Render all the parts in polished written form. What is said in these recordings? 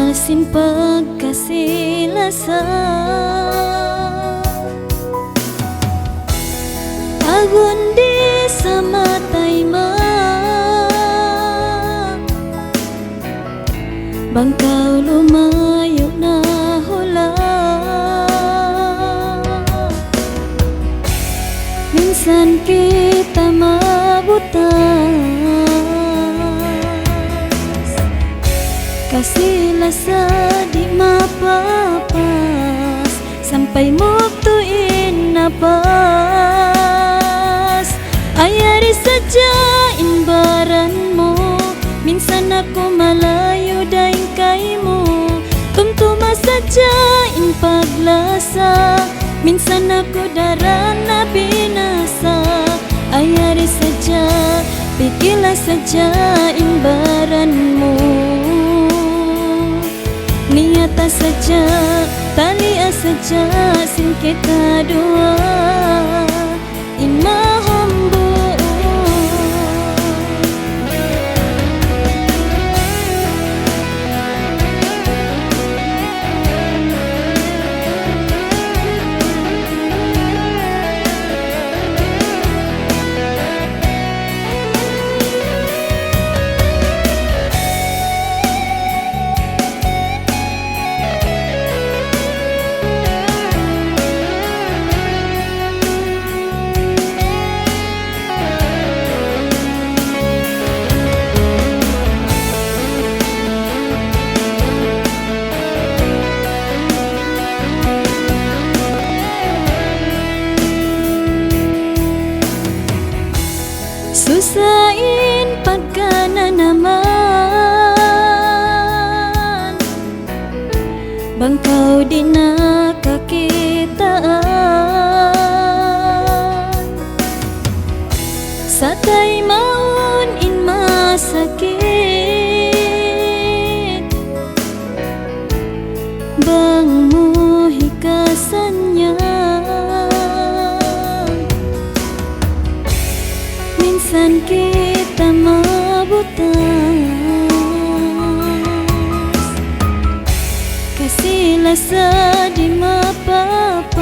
Sin pagkasih lasa agun di sa matay ma bangkaw lumayo na hula. Minsan kita mabutas kasih lasa di mapapas sampai muktuin na pas. Ayari saja imbaran mo, minsan ako malayo daing kay mo. Tumtuma saja in paglasa, minsan ako darana binasa. Ayari saja, pikirlah saja imbaran mo. Niata saja, talia saja, sin kita dua in mahambu. Susahin pagka na naman bangkaw di nakakitaan. Satay maun in masakit bang muhikasan niya. Minsan kita mabutas kasih lasa di mapapas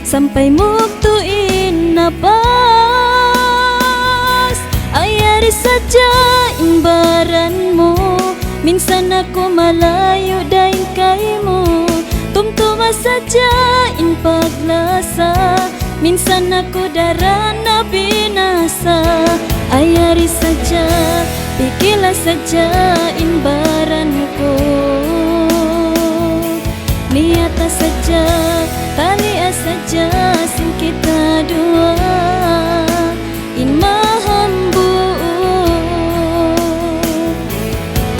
sampai muktuin na pas. Ayari saja imbaran mo, minsan ako malayo daing kay mo. Tumtuma saja in paglasa, minsan ako darana binasa. Ayari saja, pikirlah saja imbaran ko. Niata saja, talia saja, sin kita dua in mahambu.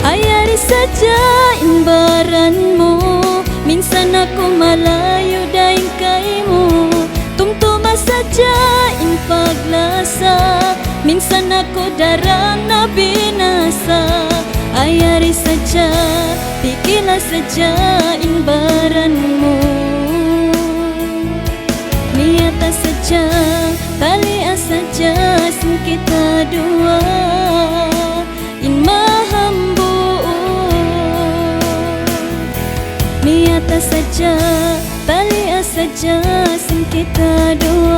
Ayari saja imbaran mo, minsan ako malayo daing kay mo. Tumtuma saja in paglasa, minsan ako darana binasa. Ayari saja, pikirlah saja imbaran mo. Niata saja, talia saja, sin kita dua in mahambu. Niata saja, talia saja, sin kita dua